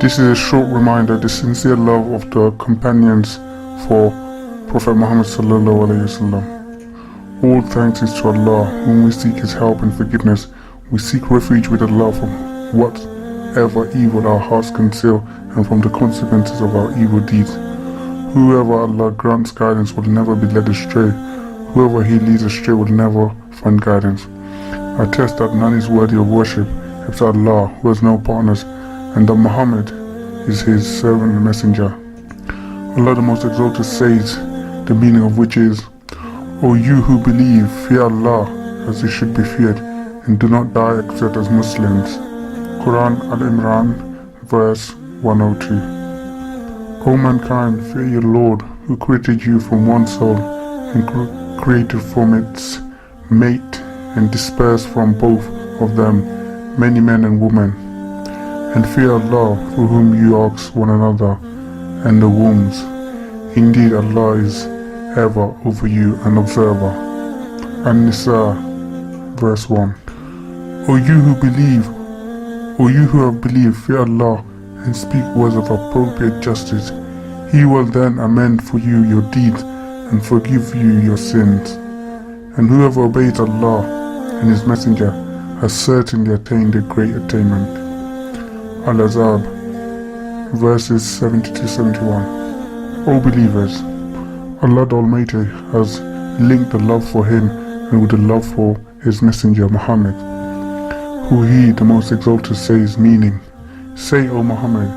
This is a short reminder, the sincere love of the companions for Prophet Muhammad sallallahu alaihi wasallam. All thanks is to Allah, whom we seek His help and forgiveness. We seek refuge with Allah from whatever evil our hearts conceal and from the consequences of our evil deeds. Whoever Allah grants guidance will never be led astray. Whoever He leads astray will never find guidance. I attest that none is worthy of worship except Allah, who has no partners, and that Muhammad is His servant and messenger. Allah the Most Exalted says, the meaning of which is, O you who believe, fear Allah as He should be feared, and do not die except as Muslims. Quran Al-Imran, verse 102. O mankind, fear your Lord, who created you from one soul, and created from its mate, and dispersed from both of them many men and women. And fear Allah, for whom you ask one another, and the wombs. Indeed, Allah is ever over you an observer. An-Nisa, verse 1. O you who have believed, fear Allah and speak words of appropriate justice. He will then amend for you your deeds and forgive you your sins. And whoever obeys Allah and His Messenger has certainly attained a great attainment. Al-Azab, verses 70-71. O believers, Allah the Almighty has linked the love for Him and with the love for His Messenger Muhammad, who He the Most Exalted says, meaning, say, O Muhammad,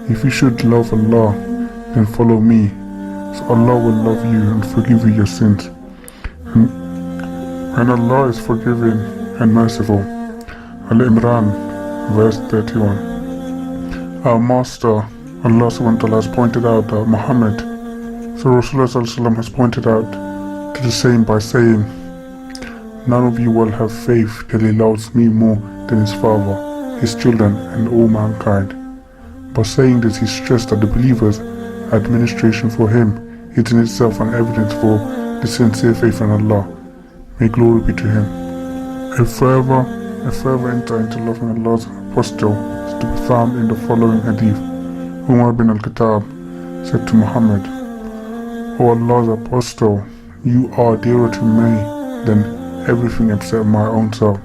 if you should love Allah, then follow me, so Allah will love you and forgive you your sins. And Allah is forgiving and merciful. Al-Imran, verse 31. Our Master, Allah subhanahu wa ta'ala, has pointed out that Muhammad, so Rasulullah sallallahu alaihi wasallam has pointed out to the same by saying, none of you will have faith till he loves me more than his father, his children, and all mankind. By saying this, he stressed that the believer's administration for him is in itself an evidence for the sincere faith in Allah. May glory be to Him. A further enter into loving Allah's apostle is to be found in the following hadith. Umar bin al-Khattab said to Muhammad, O Allah's apostle, you are dearer to me than everything except my own self.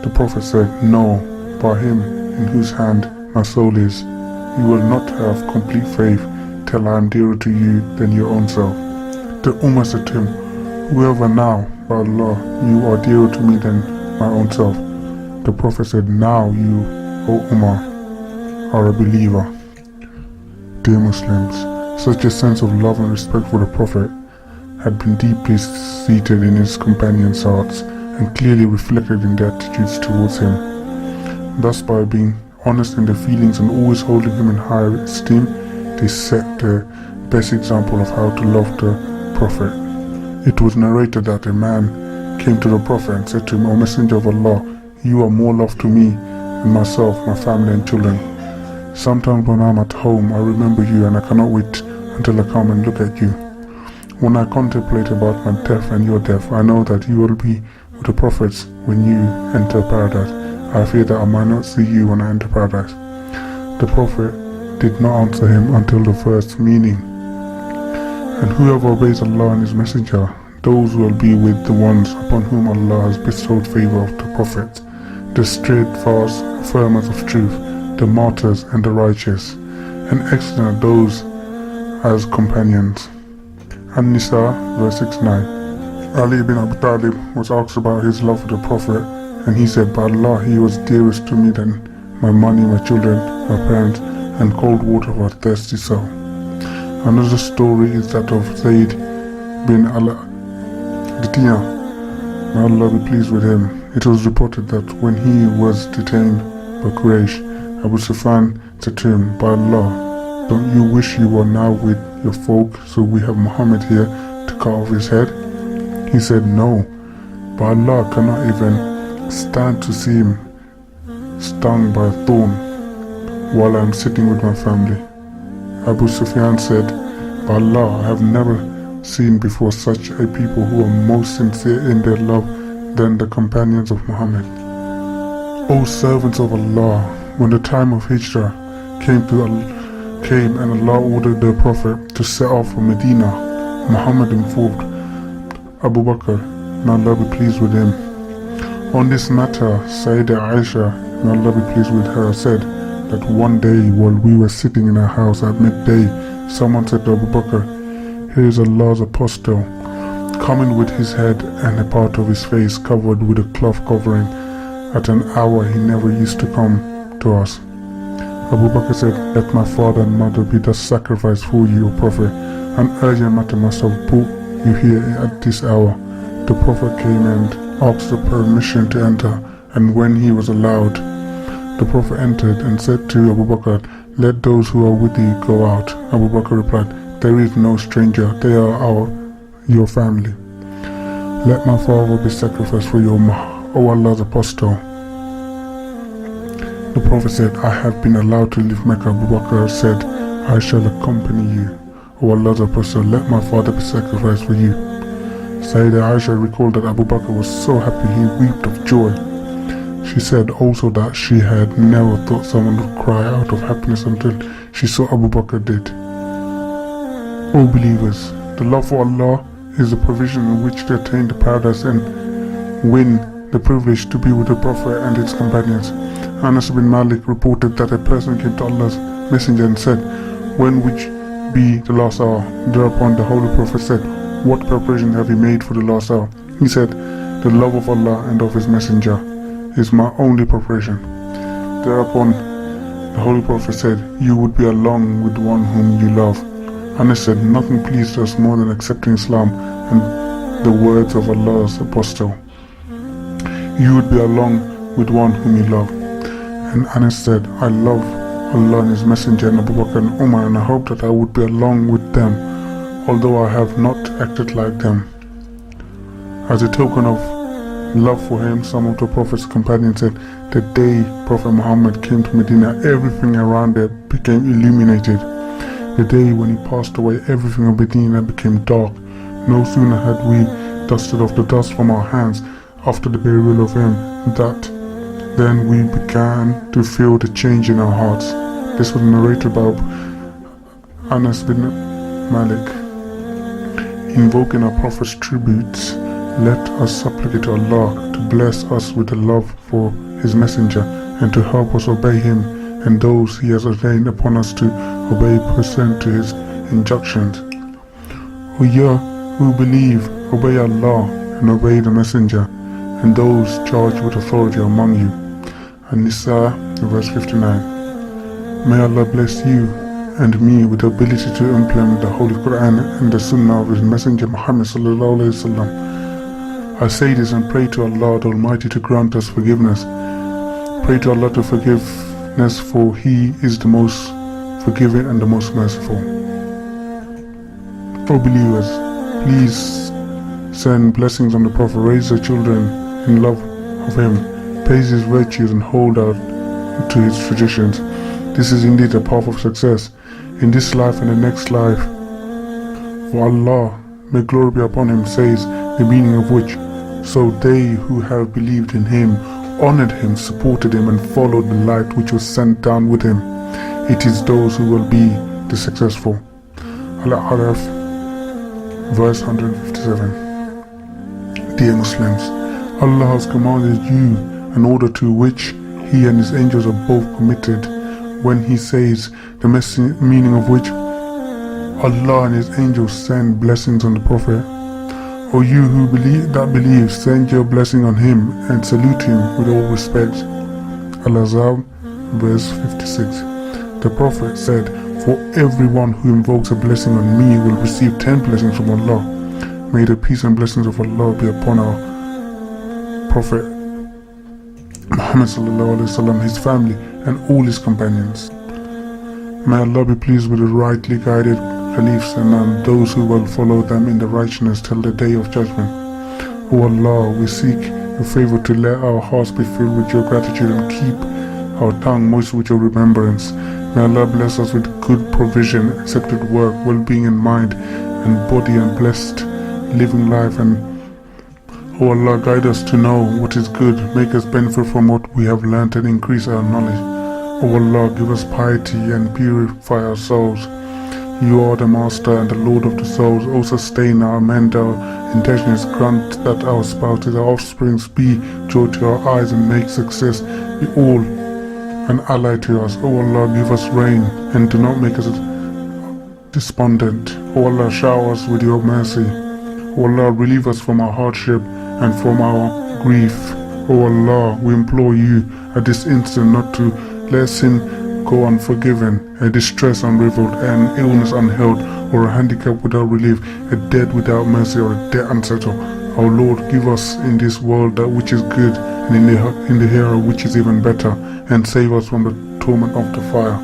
The Prophet said, no, by Him in whose hand my soul is, you will not have complete faith till I am dearer to you than your own self. The Umar said to him, whoever now, by Allah, you are dearer to me than my own self. The Prophet said, now you, O Umar, are a believer. Dear Muslims, such a sense of love and respect for the Prophet had been deeply seated in his companions' hearts and clearly reflected in their attitudes towards him. Thus, by being honest in their feelings and always holding him in high esteem, they set the best example of how to love the Prophet. It was narrated that a man came to the Prophet and said to him, O Messenger of Allah, you are more loved to me than myself, my family and children. Sometimes when I'm at home, I remember you and I cannot wait until I come and look at you. When I contemplate about my death and your death, I know that you will be with the prophets when you enter paradise. I fear that I might not see you when I enter paradise. The Prophet did not answer him until the verse meaning, and whoever obeys Allah and His Messenger, those will be with the ones upon whom Allah has bestowed favor of the prophets, the steadfast affirmers of truth, the martyrs and the righteous, and excellent those as companions. An-Nisa, verse 69. Ali ibn Abi Talib was asked about his love for the Prophet, and he said, by Allah, he was dearest to me than my money, my children, my parents, and cold water for a thirsty soul. Another story is that of Zayd bin al-Ditiyah, may Allah be pleased with him. It was reported that when he was detained by Quraysh, Abu Sufyan said to him, by Allah, don't you wish you were now with your folk, so we have Muhammad here to cut off his head? He said, no, by Allah, I cannot even stand to see him stung by a thorn while I am sitting with my family. Abu Sufyan said, by Allah, I have never seen before such a people who are most sincere in their love than the companions of Muhammad. O servants of Allah, when the time of Hijrah came and Allah ordered the Prophet to set off for Medina. Muhammad informed Abu Bakr, may Allah be pleased with him. On this matter, Sayyidah Aisha, may Allah be pleased with her, said that one day while we were sitting in our house at midday, someone said to Abu Bakr, "Here is Allah's apostle, coming with his head and a part of his face covered with a cloth covering at an hour he never used to come to us." Abu Bakr said, "Let my father and mother be the sacrifice for you, O Prophet. An urgent matter must have brought you here at this hour." The Prophet came and asked the permission to enter, and when he was allowed, the Prophet entered and said to Abu Bakr, "Let those who are with you go out." Abu Bakr replied, "There is no stranger, they are your family. Let my father be sacrificed for you, O Allah's apostle." The Prophet said, "I have been allowed to leave Mecca." Abu Bakr said, "I shall accompany you, O Allah's apostle. Let my father be sacrificed for you." Sayyidah Aisha recalled that Abu Bakr was so happy he wept of joy. She said also that she had never thought someone would cry out of happiness until she saw Abu Bakr did. O believers, the love for Allah is the provision in which to attain the paradise and win the privilege to be with the Prophet and his companions. Anas bin Malik reported that a person came to Allah's Messenger and said, "When would be the last hour?" Thereupon the Holy Prophet said, "What preparation have you made for the last hour?" He said, "The love of Allah and of His Messenger is my only preparation." Thereupon the Holy Prophet said, "You would be along with one whom you love." Anas said, "Nothing pleased us more than accepting Islam and the words of Allah's apostle. You would be along with one whom you love." And Anas said, "I love Allah and His Messenger and Abu Bakr and Umar, and I hope that I would be along with them, although I have not acted like them." As a token of love for him, some of the Prophet's companions said, "The day Prophet Muhammad came to Medina, everything around it became illuminated. The day when he passed away, everything of Medina became dark. No sooner had we dusted off the dust from our hands after the burial of him, then we began to feel the change in our hearts." This was narrated by Anas bin Malik. Invoking our Prophet's tributes, let us supplicate to Allah to bless us with the love for His Messenger and to help us obey Him and those He has ordained upon us to obey pursuant to His injunctions. O ye who believe, obey Allah and obey the Messenger and those charged with authority among you. An-Nisa, verse 59. May Allah bless you and me with the ability to implement the Holy Quran and the Sunnah of His Messenger Muhammad sallallahu alaihi wasallam. I say this and pray to Allah the Almighty to grant us forgiveness. Pray to Allah to forgiveness, for He is the most forgiving and the most merciful. O believers, please send blessings on the Prophet, raise the children in love of him, praise his virtues and hold out to his traditions. This is indeed a path of success in this life and the next life. For Allah, may glory be upon him, says, the meaning of which, so they who have believed in him, honored him, supported him and followed the light which was sent down with him, it is those who will be the successful. Al-Araf, verse 157. Dear Muslims, Allah has commanded you an order to which He and His angels are both committed, when He says, the meaning of which, Allah and His angels send blessings on the Prophet. O you who believe, send your blessing on him and salute him with all respect. Al-Ahzab, verse 56. The Prophet said, for everyone who invokes a blessing on me will receive 10 blessings from Allah. May the peace and blessings of Allah be upon our Prophet Muhammad sallallahu alaihi wasallam, his family and all his companions. May Allah be pleased with the rightly guided Caliphs and those who will follow them in the righteousness till the day of judgment. O Allah, we seek your favor to let our hearts be filled with your gratitude and keep our tongue moist with your remembrance. May Allah bless us with good provision, accepted work, well-being in mind and body and blessed living life. And O Allah, guide us to know what is good, make us benefit from what we have learnt and increase our knowledge. O Allah, give us piety and purify our souls. You are the Master and the Lord of the souls. O Sustainer, amend our intentions, grant that our spouses, our offsprings be joy to our eyes and make success be all an ally to us. O Allah, give us rain and do not make us despondent. O Allah, shower us with your mercy. O Allah, relieve us from our hardship and from our grief. O Allah, we implore you at this instant not to let sin go unforgiven, a distress unraveled, an illness unhealed, or a handicap without relief, a debt without mercy, or a debt unsettled. Our Lord, give us in this world that which is good, and in the hereafter which is even better, and save us from the torment of the fire.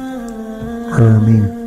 Ameen.